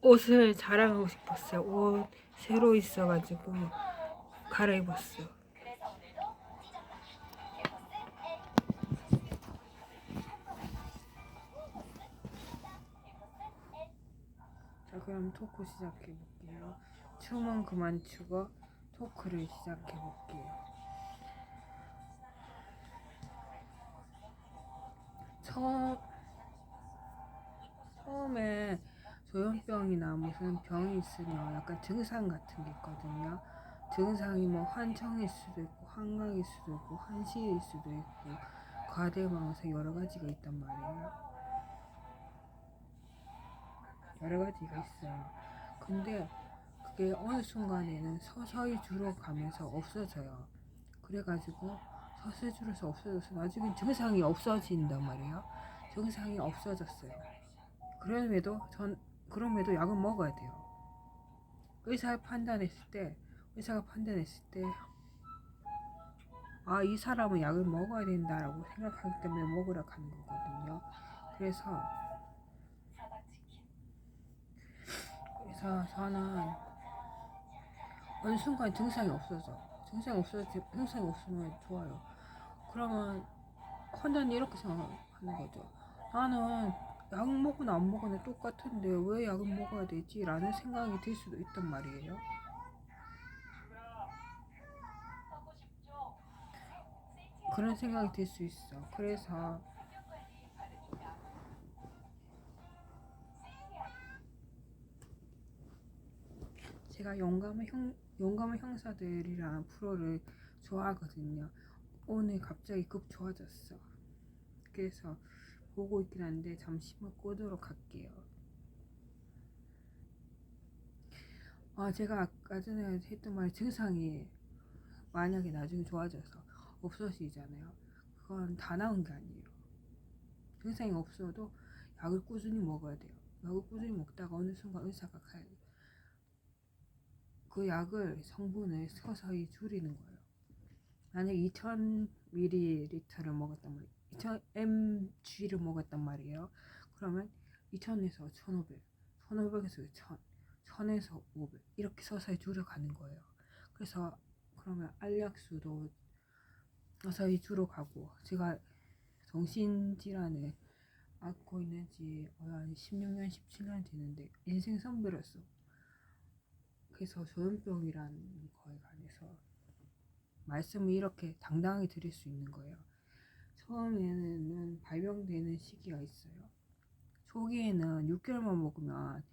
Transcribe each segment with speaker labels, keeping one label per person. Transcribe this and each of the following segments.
Speaker 1: 옷을 자랑하고 싶었어요. 옷 새로 있어가지고 갈아입었어요. 자, 그럼 토크 시작해 볼게요. 춤은 그만 추고 토크를 시작해 볼게요. 처음에 조현병이나 무슨 병이 있으면 약간 증상 같은 게 있거든요. 증상이 뭐 환청일 수도 있고 환각일 수도 있고 환시일 수도 있고 과대망상 여러 가지가 있단 말이에요. 여러 가지가 있어요. 근데 그게 어느 순간에는 서서히 줄어가면서 없어져요. 그래가지고 서서히 줄어서 없어져서 나중엔 증상이 없어진단 말이에요. 증상이 없어졌어요. 그럼에도 약은 먹어야 돼요. 의사가 판단했을 때, 아, 이 사람은 약을 먹어야 된다라고 생각하기 때문에 먹으라 하는 거거든요. 그래서 저는 어느 순간 증상이 없어져. 증상이 없으면 좋아요. 그러면 환자는 이렇게 생각하는 거죠. 나는 약 먹으나 안 먹으나 똑같은데 왜 약을 먹어야 되지? 라는 생각이 들 수도 있단 말이에요. 그런 생각이 들 수 있어. 그래서 제가 용감한 형사들이라는 프로를 좋아하거든요. 오늘 갑자기 급 좋아졌어. 그래서 보고 있긴 한데 잠시만 끄도록 할게요. 제가 아까 전에 했던 말 증상이 만약에 나중에 좋아져서 없어지잖아요. 그건 다 나은 게 아니에요. 증상이 없어도 약을 꾸준히 먹어야 돼요. 약을 꾸준히 먹다가 어느 순간 의사가 그 약을 성분을 서서히 줄이는 거예요. 만약에 2000ml를 먹었단 말이에요. 2000mg를 먹었단 말이에요. 그러면 2000에서 1500, 1500에서 1000, 1000에서 500 이렇게 서서히 줄여가는 거예요. 그래서 그러면 알약수도 서서히 줄어가고, 제가 정신질환을 앓고 있는 지 한 16년, 17년 되는데 인생 선배로서, 그래서 조현병이라는 거에 관해서 말씀을 이렇게 당당하게 드릴 수 있는 거예요. 처음에는 발병되는 시기가 있어요. 초기에는 6개월만 먹으면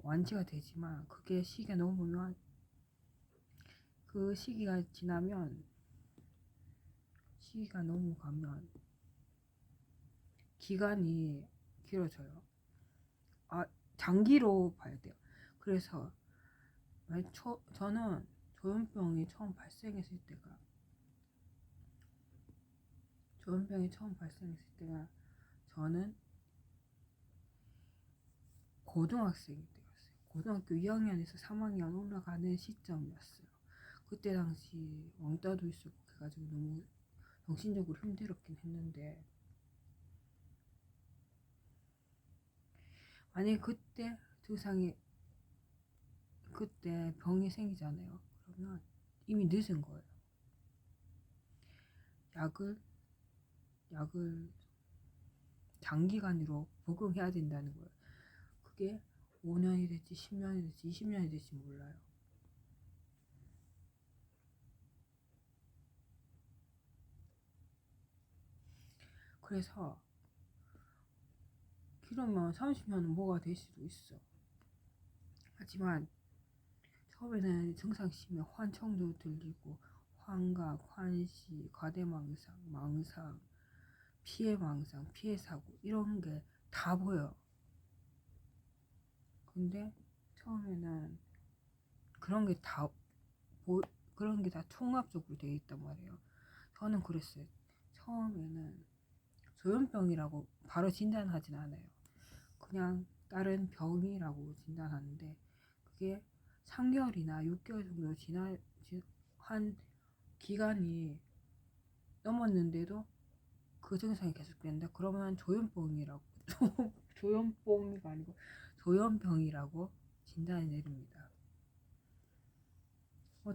Speaker 1: 완치가 되지만, 그게 시기가 넘으면, 그 시기가 넘어가면 기간이 길어져요. 장기로 봐야 돼요. 그래서 저는 조현병이 처음 발생했을 때가 저는 고등학생이 되었어요. 고등학교 2학년에서 3학년 올라가는 시점이었어요. 그때 당시 왕따도 있었고 그래가지고 너무 정신적으로 힘들었긴 했는데, 만약에 그때 병이 생기잖아요. 그러면 이미 늦은 거예요. 약을 장기간으로 복용해야 된다는 거예요. 그게 5년이 될지 10년이 될지 20년이 될지 몰라요. 그래서 길으면 30년은 뭐가 될 수도 있어. 하지만 처음에는 증상 심해 환청도 들리고 환각, 환시, 과대망상, 망상, 피해망상, 피해사고 이런 게 다 보여. 근데 처음에는 그런 게 다 통합적으로 되어 있단 말이에요. 저는 그랬어요. 처음에는 조현병이라고 바로 진단하진 않아요. 그냥 다른 병이라고 진단하는데, 그게 3개월이나 6개월 정도 한 기간이 넘었는데도 그 증상이 계속된다. 그러면 조현병이라고 조현병이가 아니고 조현병이라고 진단이 내립니다.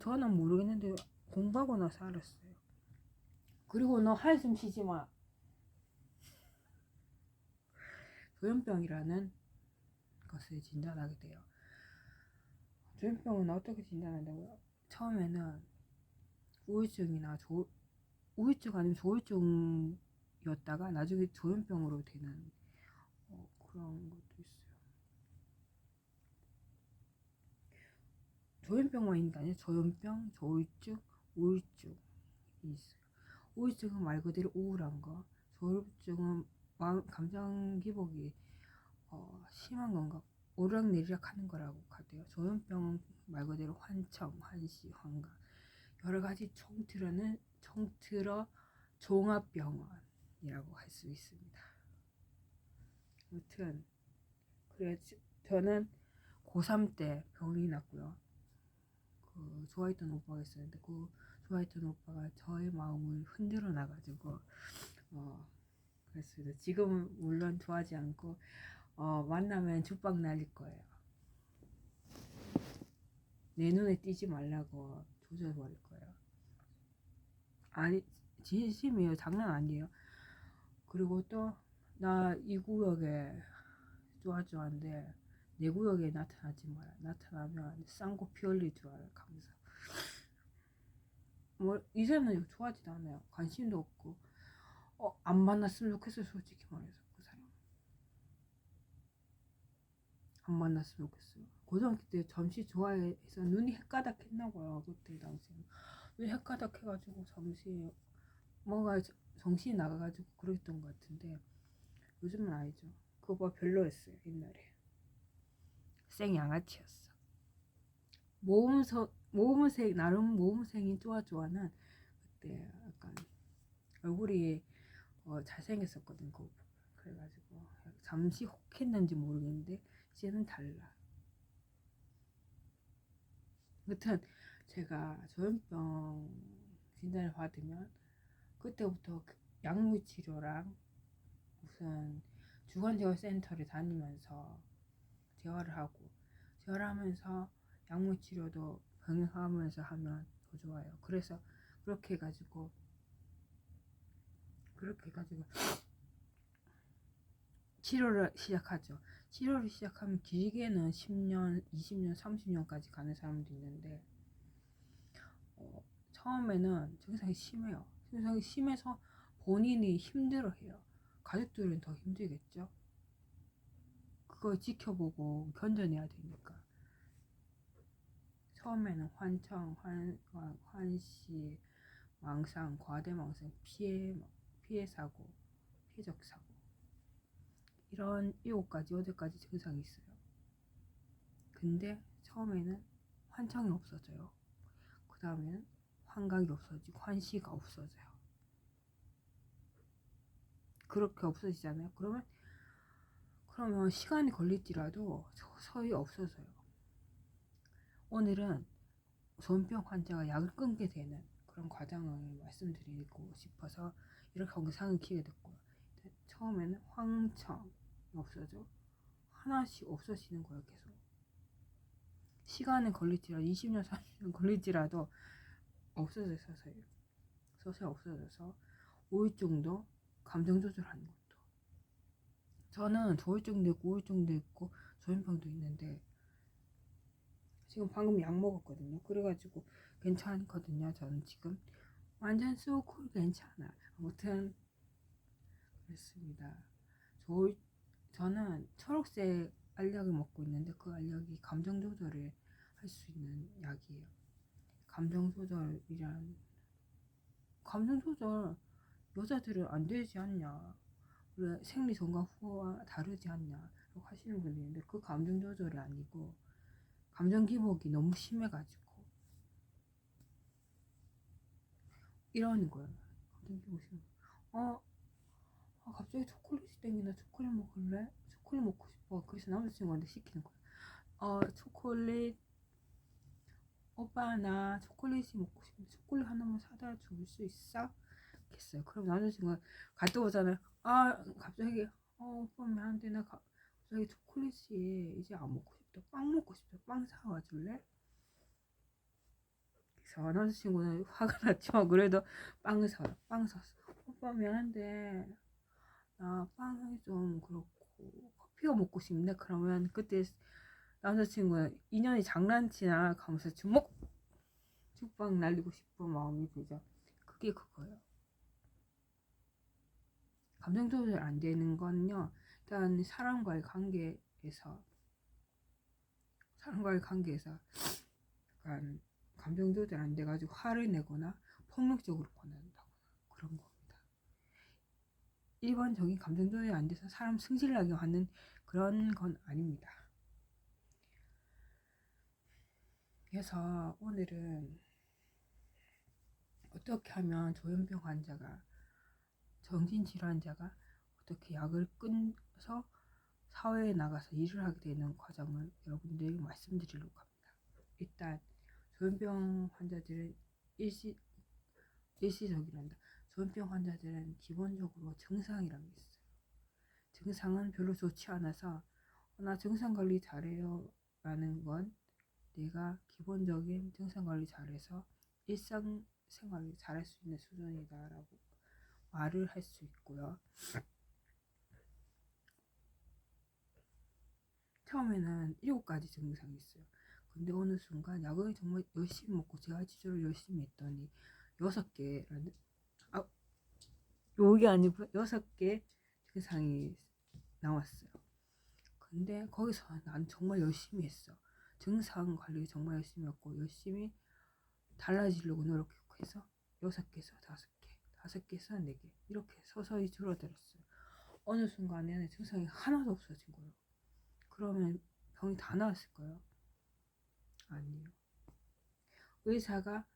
Speaker 1: 저는 모르겠는데 공부하고 나서 알았어요. 그리고 너 한숨 쉬지 마. 조현병이라는 것을 진단하게 돼요. 조현병은 어떻게 진단한다고요? 처음에는 우울증이나 우울증 아니면 조울증이었다가 나중에 조현병으로 되는 그런 것도 있어요. 조현병만 있는 게 아니라 조현병, 조울증, 우울증이 있어요. 우울증은 말 그대로 우울한 거, 조울증은 감정 기복이 심한 건가, 오르락내리락 하는 거라고 하대요. 조현병은 말 그대로 환청, 환시, 환각 여러 가지 총틀어 종합병원이라고 할 수 있습니다. 아무튼 그래 저는 고3 때 병이 났고요. 그 좋아했던 오빠가 있었는데 그 좋아했던 오빠가 저의 마음을 흔들어 놔가지고 그랬습니다. 지금은 물론 좋아하지 않고 만나면 죽박 날릴 거예요. 내 눈에 띄지 말라고 조져버릴 거예요. 아니 진심이에요. 장난 아니에요. 그리고 또 나 이 구역에 좋아한데 내 구역에 나타나지 마라. 나타나면 쌍고 피 흘릴 줄 알아. 감사. 뭐 이제는 좋아하지도 않아요. 관심도 없고 안 만났으면 좋겠어요. 솔직히 말해서 그 사람 안 만났으면 좋겠어요. 고등학교 때 잠시 좋아해서 눈이 헷가닥했나 봐요. 그때 당시에 눈이 헷가닥해가지고 잠시 뭔가 정신이 나가가지고 그랬던 것 같은데 요즘은 아니죠. 그거 별로였어요. 옛날에 생양아치였어. 모범생 나름 모범생인 좋아는 그때 약간 얼굴이 잘생겼었거든. 그래가지고 잠시 혹했는지 모르겠는데 이제는 달라. 여튼 제가 조현병 진단을 받으면 그때부터 약물치료랑 무슨 주간재활센터를 다니면서 재활을 하면서 약물치료도 병행하면서 하면 더 좋아요. 그래서 그렇게 해가지고 치료를 시작하죠. 치료를 시작하면 길게는 10년, 20년, 30년까지 가는 사람도 있는데 처음에는 증상이 심해요. 증상이 심해서 본인이 힘들어해요. 가족들은 더 힘들겠죠. 그걸 지켜보고 견뎌내야 되니까. 처음에는 환청, 환시, 망상, 과대망상, 피해 사고, 피해적 사고 이런 7가지, 8가지 증상이 있어요. 근데 처음에는 환청이 없어져요. 그 다음에는 환각이 없어지고 환시가 없어져요. 그렇게 없어지잖아요. 그러면 시간이 걸릴지라도 서서히 없어져요. 오늘은 조현병 환자가 약을 끊게 되는 그런 과정을 말씀드리고 싶어서 이렇게 영상을 키게 됐고요. 처음에는 황청이 없어져 하나씩 없어지는 거예요. 계속 시간은 걸릴지라도 20년 30년 걸릴지라도 없어져요. 서서히 없어져서 우울증도 감정 조절하는 것도 저는 조울증도 있고 우울증도 있고 조현병도 있는데 지금 방금 약 먹었거든요. 그래가지고 괜찮거든요. 저는 지금 완전 쏘쿨 괜찮아. 아무튼 그렇습니다. 저는 초록색 알약을 먹고 있는데 그 알약이 감정 조절을 할 수 있는 약이에요. 감정 조절 여자들은 안 되지 않냐, 그래 생리 전과 후와 다르지 않냐 라고 하시는 분이 있는데 그 감정 조절이 아니고 감정 기복이 너무 심해가지고 이러는 거예요. 감정 기복이 심해. 갑자기 초콜릿이 땡기나 초콜릿 먹을래? 초콜릿 먹고 싶어. 그래서 남자친구한테 시키는 거야. 초콜릿 오빠 나 초콜릿이 먹고 싶은데 초콜릿 하나만 사다 줄 수 있어? 했어요. 그럼 남자친구가 갔다 오잖아요. 갑자기 오빠 미안한데 나 갑자기 초콜릿이 이제 안 먹고 싶다. 빵 먹고 싶다. 빵 사와 줄래? 그래서 남자친구는 화가 났지만 그래도 빵을 사요. 빵 샀어. 오빠 미안한데 나 빵이 좀 그렇고 커피가 먹고 싶네. 그러면 그때 남자친구는 인연이 장난치나 하면서 주먹 죽빵 날리고 싶은 마음이 들죠. 그게 그거예요. 감정 조절 안 되는 건요. 일단 사람과의 관계에서 약간 감정 조절 안 돼가지고 화를 내거나 폭력적으로 권한다거나 그런 겁니다. 일반적인 감정 조절이 안 돼서 사람 승질나게 하는 그런 건 아닙니다. 그래서 오늘은 어떻게 하면 조현병 환자가, 정신질환자가 어떻게 약을 끊어서 사회에 나가서 일을 하게 되는 과정을 여러분들에게 말씀드리려고 합니다. 일단 조현병 환자들은 일시적이란다. 조현병 환자들은 기본적으로 증상이란 게 있어요. 증상은 별로 좋지 않아서 나 증상 관리 잘해요 라는 건 내가 기본적인 증상 관리 잘해서 일상생활을 잘할 수 있는 수준이다 라고 말을 할 수 있고요. 처음에는 7가지 증상이 있어요. 근데 어느 순간 약을 정말 열심히 먹고 재활치료를 열심히 했더니 6개라는, 요게 아니고 6개 증상이 나왔어요. 근데 거기서 난 정말 열심히 했어. 증상 관리 정말 열심히 했고 열심히 달라지려고 노력해서 6개에서 5개, 5개에서 4개 이렇게 서서히 줄어들었어요. 어느 순간에는 증상이 하나도 없어진 거예요. 그러면 병이 다 나았을까요? 아니에요. 의사가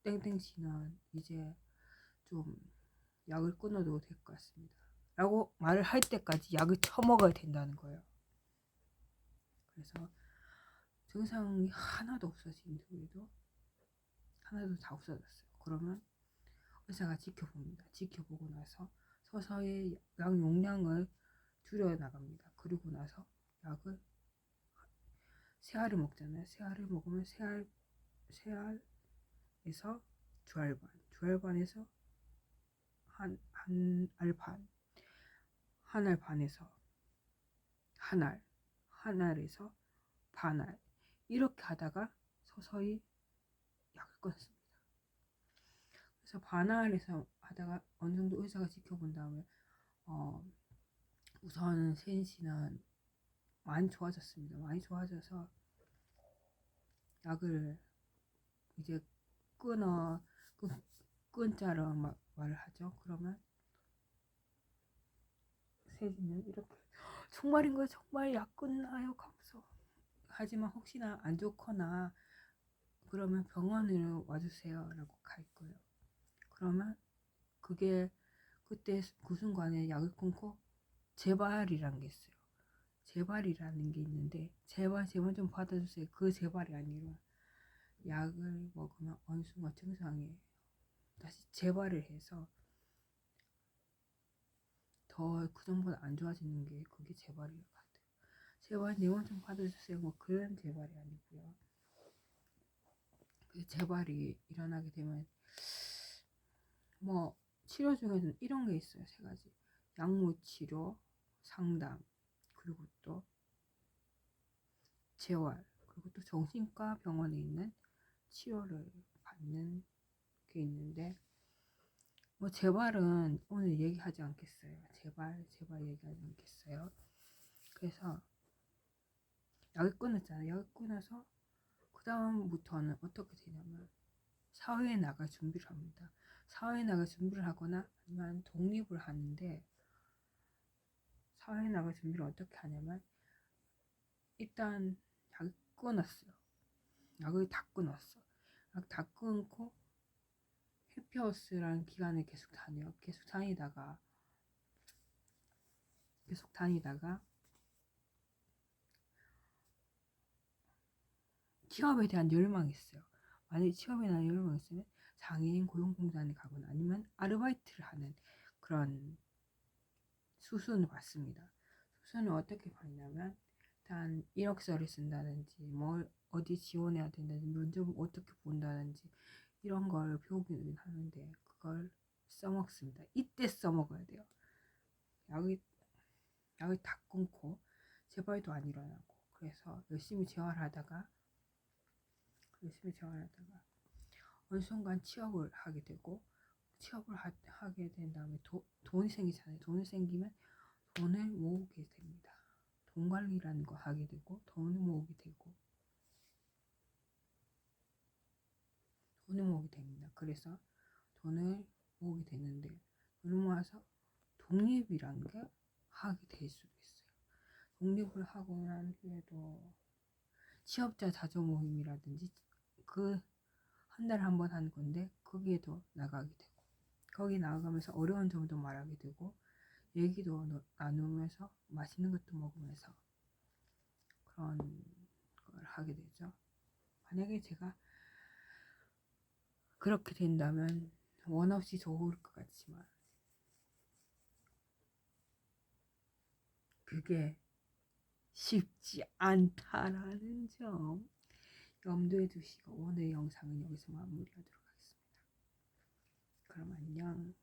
Speaker 1: 땡땡 씨는 이제 좀 약을 끊어도 될 것 같습니다 라고 말을 할 때까지 약을 처먹어야 된다는 거예요. 그래서 증상이 하나도 없어진 후에도 하나도 다 없어졌어요. 그러면 의사가 지켜봅니다. 지켜보고 나서 서서히 약 용량을 줄여 나갑니다. 그리고 나서 약을 새알을 먹잖아요. 새알을 먹으면 새알에서 주알반, 주알반에서 한알반, 한알반에서 한알, 한알에서 반알 이렇게 하다가 서서히 약을 끊습니다. 그래서 반알에서 하다가 어느 정도 의사가 지켜본 다음에 우선 세인 씨는 많이 좋아졌습니다. 많이 좋아져서 약을 이제 끊자로 막 말을 하죠. 그러면 세진은 이렇게 정말인가요? 정말 약 끊나요? 하면서 하지만 혹시나 안 좋거나 그러면 병원으로 와주세요 라고 갈 거예요. 그러면 그게 그때 그 순간에 약을 끊고 재발이라는 게 있어요. 재발이라는 게 있는데 제발 좀 받아주세요. 그 재발이 아니라 약을 먹으면 어느 순간 증상이 다시 재발을 해서 더 그전보다 안 좋아지는 게 그게 재발인 것 같아요. 제발 내원 좀 받아주세요. 뭐 그런 재발이 아니고요. 그 재발이 일어나게 되면 뭐 치료 중에는 이런 게 있어요. 3가지. 약물 치료, 상담, 그리고 또 재활, 그리고 또 정신과 병원에 있는 치료를 받는 게 있는데 뭐 재발은 오늘 얘기하지 않겠어요. 재발 얘기하지 않겠어요. 그래서 약을 끊었잖아요. 약을 끊어서 그 다음부터는 어떻게 되냐면 사회에 나갈 준비를 합니다. 사회에 나갈 준비를 하거나 아니면 독립을 하는데 사회에 나갈 준비를 어떻게 하냐면 일단 약을 끊었어요. 약을 다 끊었어. 약 다 끊고 해피하우스라는 기간을 계속 다녀요. 계속 다니다가 취업에 대한 열망이 있어요. 만약에 취업에 대한 열망이 있으면 장애인 고용공단에 가거나 아니면 아르바이트를 하는 그런 수순을 받습니다. 수는 어떻게 받냐면 일단 이력서를 쓴다든지 뭘 어디 지원해야 된다든지 면접 어떻게 본다든지 이런 걸 배우기는 하는데 그걸 써먹습니다. 이때 써먹어야 돼요. 약이 다 끊고 재발도 안 일어나고 그래서 열심히 재활하다가 어느 순간 취업을 하게 되고 하게 된 다음에 돈이 생기잖아요. 돈이 생기면 돈을 모으게 됩니다. 돈 관리라는 거 하게 되고 돈을 모으게 됩니다. 그래서 돈을 모으게 되는데 돈을 모아서 독립이라는 게 하게 될 수도 있어요. 독립을 하고 난 후에도 취업자 자조 모임이라든지 그 한 달에 한 번 하는 건데 거기에도 나가게 되고 거기 나가면서 어려운 점도 말하게 되고 얘기도 나누면서 맛있는 것도 먹으면서 그런 걸 하게 되죠. 만약에 제가 그렇게 된다면 원 없이 좋을 것 같지만 그게 쉽지 않다라는 점 염두에 두시고 오늘 영상은 여기서 마무리하도록 하겠습니다. 그럼 안녕.